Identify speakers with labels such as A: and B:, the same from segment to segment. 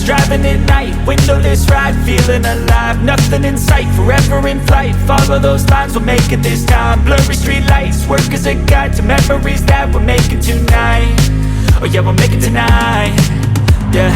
A: driving at night, windowless ride, feeling alive. Nothing in sight, forever in flight. Follow those lines, we'll make it this time. Blurry street lights, work as a guide to memories that we're making tonight. Oh yeah, we'll make it tonight. Yeah.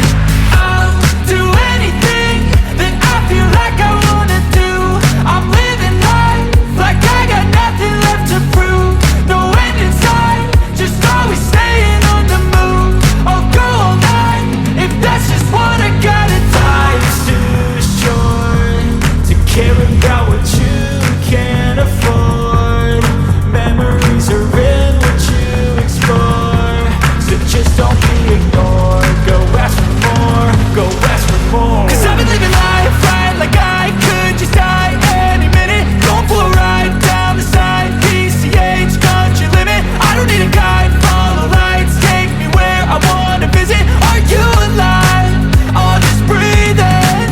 A: I'll do anything that I feel like I wanna do. I'm living life like I got nothing left to prove. No end in sight, just always staying on the move. I'll go all night if that's just what I gotta do. Life's too short to care about what you can't afford. Memories are in what you explore, so just don't be ignored. Go ask for more, go ask for more. Cause I've been living life right like I could just die any minute. Going for a ride down the side, PCH, country limit. I don't need a guide, follow lights, take me where I wanna visit. Are you alive? Or just breathing?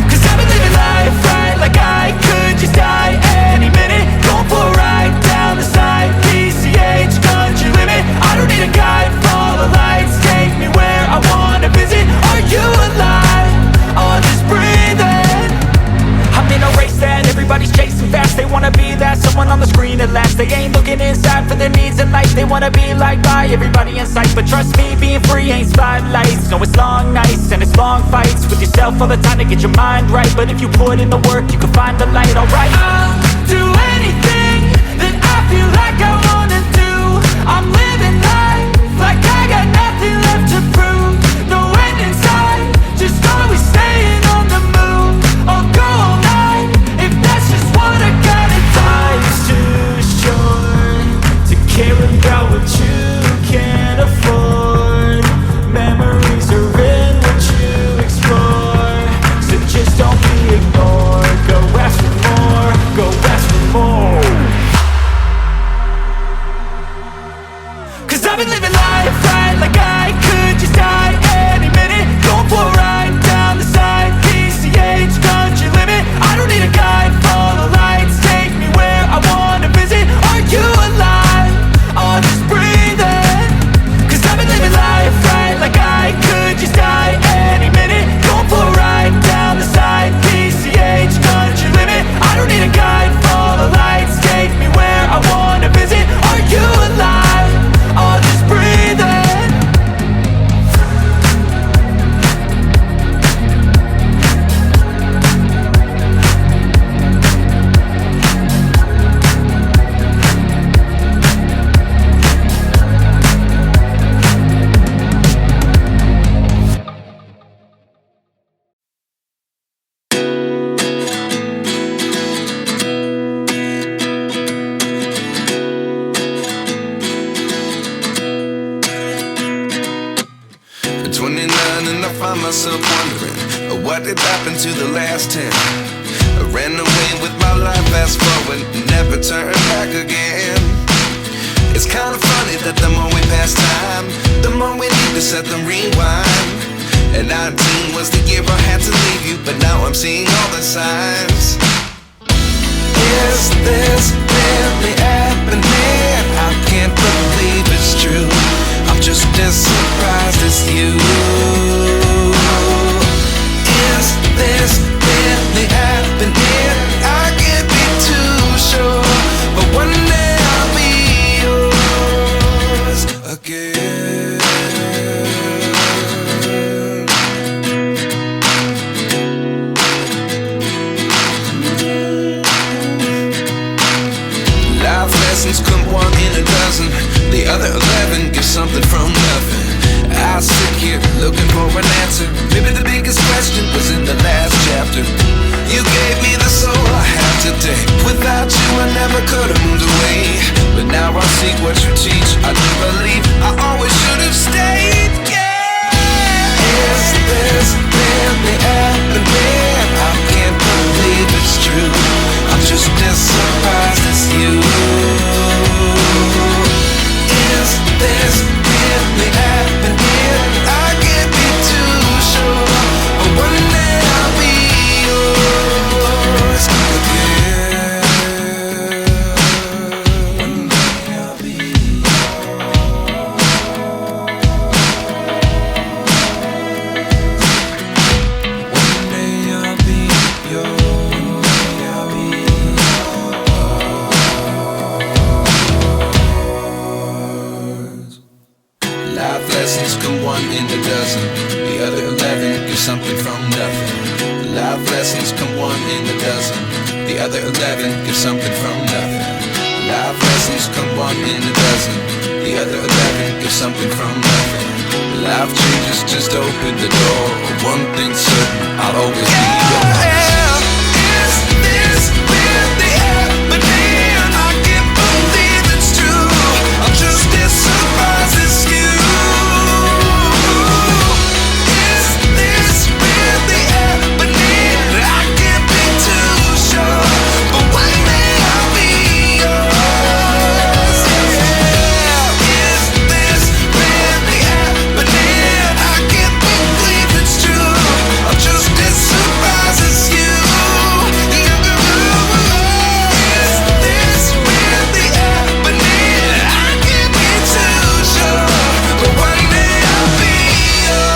A: Cause I've been living life right like I could just die any minute. Going for a ride down the side, PCH, country limit. I don't need a guide, follow lights, take me where I wanna visit. Are you alive? Or just breathing? I'm in a race that everybody's chasing fast. They wanna be that someone on the screen at last. They ain't looking inside for their needs in life. They wanna be liked by everybody in sight. But trust me, being free ain't spotlights. No, it's long nights and it's long fights with yourself all the time to get your mind right. But if you put in the work, you can find the light, alright. I'll do anything that I feel like I wanna do. I'm living life like I got nothing left to prove. No end in sight, just always staying on the move. I'll go all night if that's just what I gotta do. Life's too short to care about what you can't afford. Memories are in what you explore, so just don't be ignored. Go ask for more, go ask for more. Cause I've been living life right like I could just die any minute. Going for a ride down the side, PCH, country limit. I don't need a guide, follow lights, take me where I wanna visit. Are you alive? Or just breathing? Cause I've been living life right like I could just die any minute. Going for a ride down the side, PCH, country limit. I don't need a guide, follow lights, take me where I wanna visit. Are you alive? Or just breathing?
B: At 29 and I find myself wondering what did happen to the last 10. I ran away with my life, fast forward, never turn back again. It's kinda funny that the more we pass time, the more we need to set the rewind. And 19 was the year I had to leave you, but now I'm seeing all the signs. Is this really happening? I can't believe it's true. I'm just as surprised as you. Is this really happening? I can't be too sure, but one day I'll be yours again. Life lessons come one in a dozen. The other 11 get something from nothing. I sit here looking for an answer. Maybe the biggest question was in the last chapter. You gave me the soul I have today. Without you I never could have moved away. But now I see what you teach. I do believe I always should have stayed. Yeah. Is this really happening? I can't believe it's true. I'm just as surprised as you. Is this really happening? I can't be too sure, but one day I'll be yours again. One day I'll be yours. lessons come one in a dozen. The other 11 give something from nothing. Life lessons come one in a dozen. The other 11 give something from nothing. Life lessons come one in a dozen. The other 11 give something from nothing. Life changes, just open the door. One thing's certain, I'll always be yours. Is this really happening? I can't believe it's true. I'm just as surprised as you. Is this really happening? I can't be too sure, but one day I'll be yours. Yeah. Is this really happening? I can't believe it's true. I'm just as surprised as you. Is this really happening? I can't be too sure, but one day I'll be yours.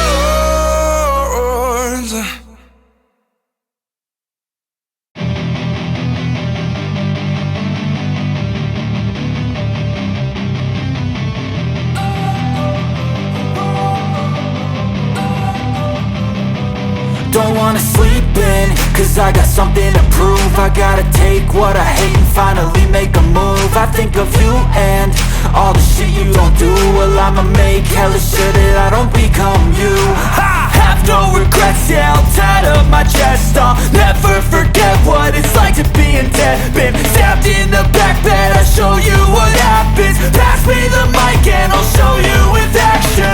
A: Don't wanna sleep in, cause I got something to prove. I gotta take what I hate and finally make a move. I think of you and all the shit you don't do. Well, I'ma make hella sure that I don't become you. I have no regrets, yeah, I'll tie up my chest. I'll never forget what it's like to be in debt. Been stabbed in the back bed, I'll show you what happens. Pass me the mic and I'll show you with action.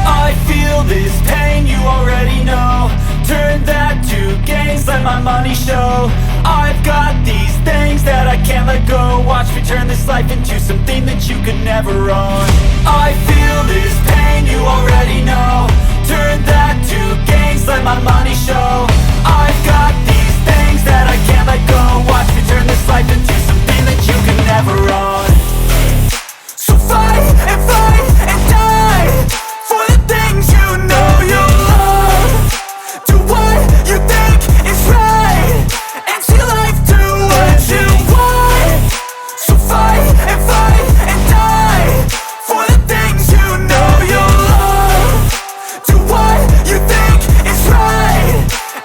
A: I feel this pain, you already know. Turn that to gains, let my money show. I've got these things that I can't let go. Watch me turn this life into something that you could never own. I feel this pain, you already know. Turn that to gains, let my money show. I've got these things that I can't let go. Watch me turn this life into something that you could never own. So fight and die for the things you know you love. Do what you think is right, and see life do what you want. So fight and die for the things you know you love. Do what you think is right,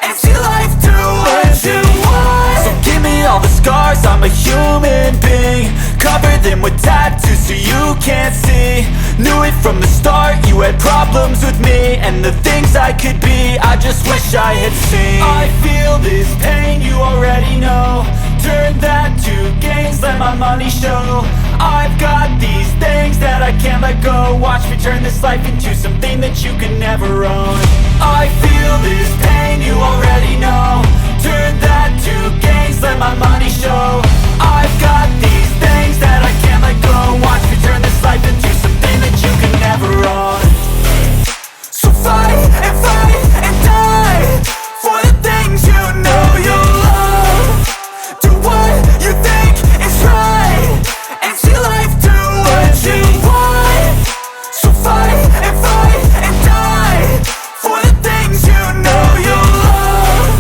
A: and see life do what you want. So give me all the scars, I'm a human being. Cover them with tattoos so you can't see. Knew it from the start, you had problems with me and the things I could be, I just wish I had seen. I feel this pain, you already know. Turn that to gains, let my money show. I've got these things that I can't let go. Watch me turn this life into something that you could never own. I feel this pain, you already know. Turn that to gains, let my money show. I've got these things that I can't let go. Watch me turn this life into something that you could never own. So fight and die for the things you know you love. Do what you think is right, and see life do what you want. So fight and die for the things you know you love.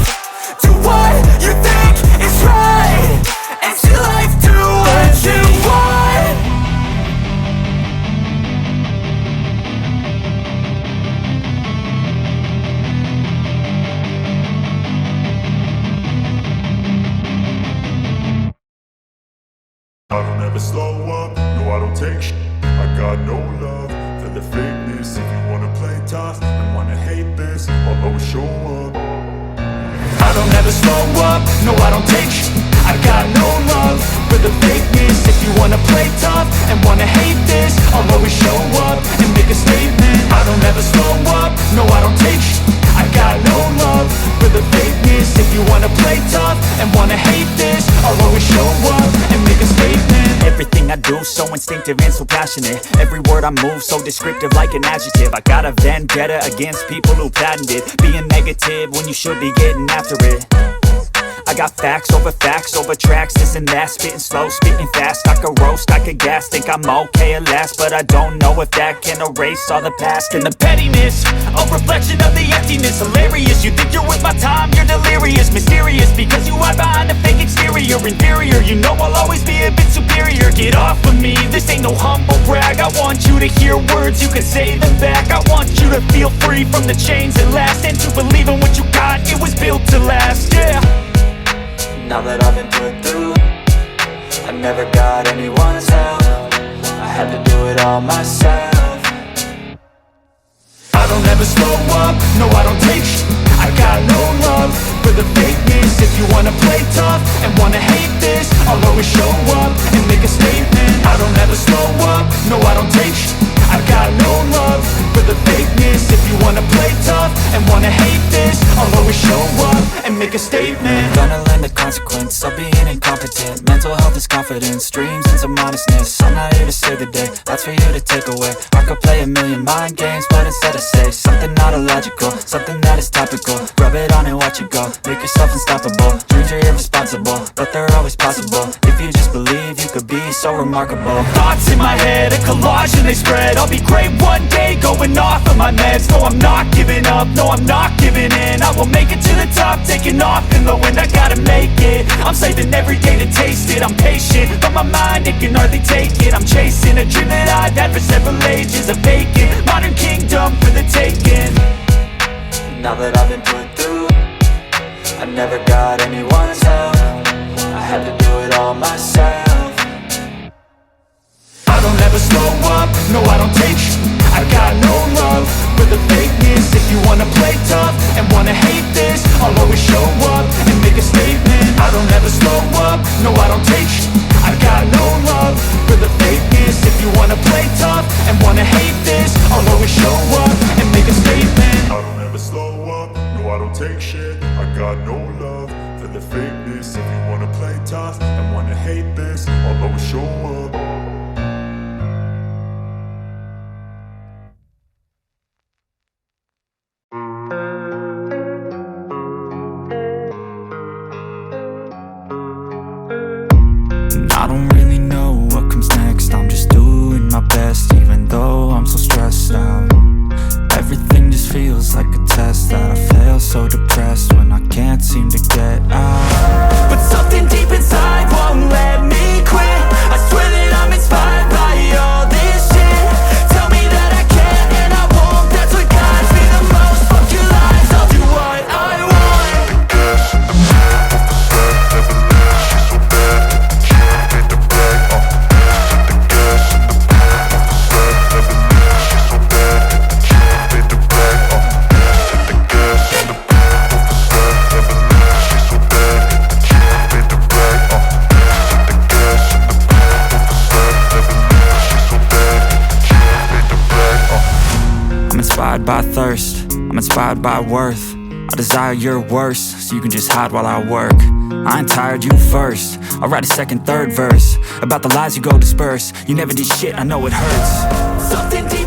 A: Do what you think is right, and see life do what you want.
C: I don't ever slow up, no I don't take shit. I got no love for the fakeness. If you wanna play tough and wanna hate this, I'll always show up.
A: I don't ever slow up, no I don't take shit. I got no love for the fakeness. If you wanna play tough and wanna hate this, I'll always show up and make a statement. I don't ever slow up, no I don't take shit. I got no love for the fakeness. If you wanna play tough and wanna hate this, I'll always show up and make a statement. Everything I do so instinctive and so passionate. Every word I move so descriptive like an adjective. I got a vendetta against people who patented being negative when you should be getting after it. I got facts over tracks, this and that, spitting slow, spitting fast. I could roast, I could gas, think I'm okay at last, but I don't know if that can erase all the past and the pettiness. A reflection of the emptiness, hilarious. You think you're with my time, you're delirious, mysterious, because you hide behind a fake exterior. Inferior, you know I'll always be a bit superior. Get off of me, this ain't no humble brag. I want you to hear words, you can say them back. I want you to feel free from the chains that last, and to believe in what you got, it was built to last, yeah. Now that I've been put through, I never got anyone's help. I had to do it all myself. I don't ever slow up, no I don't take sh*t. I got no love for the fakeness. If you wanna play tough and wanna hate this, I'll always show up and make a statement. I don't ever slow up, no I don't take sh*t. I got no love for the fakeness. If you wanna play tough and wanna hate this, I'll always show up and make a statement. Gonna learn the consequence of being incompetent. Mental health is confidence, dreams and some honestness. I'm not here to save the day, that's for you to take away. I could play a million mind games, but instead I say something not illogical, something that is topical. Rub it on and watch it go, make yourself unstoppable. Dreams are irresponsible, but they're always possible. If you just believe, you could be so remarkable. Thoughts in my head, a collage and they spread. I'll be great one day, going off of my meds. No, I'm not giving up, no, I'm not giving in. I will make it to the top, taking off in the wind. I gotta make it, I'm saving every day to taste it. I'm patient, but my mind, it can hardly take it. I'm chasing a dream that I've had for several ages. A vacant, modern kingdom for the taking. Now that I've been put through, I never got anyone's help. I had to do it all myself. I don't ever slow up, no I don't take sh*t. I got no love for the fakeness. If you wanna play tough and wanna hate this, I'll always show up and make a statement. I don't ever slow up, no I don't take sh*t. I got no love for the fakeness. If you wanna play tough and wanna hate this, I'll always show up and make a statement.
C: I don't ever slow up, no I don't take shit. I got no love for the fakeness. If you wanna play tough and wanna hate this, I'll always show up.
A: I don't really know what comes next. I'm just doing my best, even though I'm so stressed out. Everything just feels like a test that I fail, so depressed when I can't seem to get out. But something deep inside won't let me quit. I swear that I'm inspired by all this shit. Tell me that I can and I won't. That's what guides me the most. Fuck your lies, I'll do what I want. I'm inspired by thirst, I'm inspired by worth. I desire your worst, so you can just hide while I work. I ain't tired, you first. I'll write a second, third verse about the lies you go disperse. You never did shit, I know it hurts. Something deep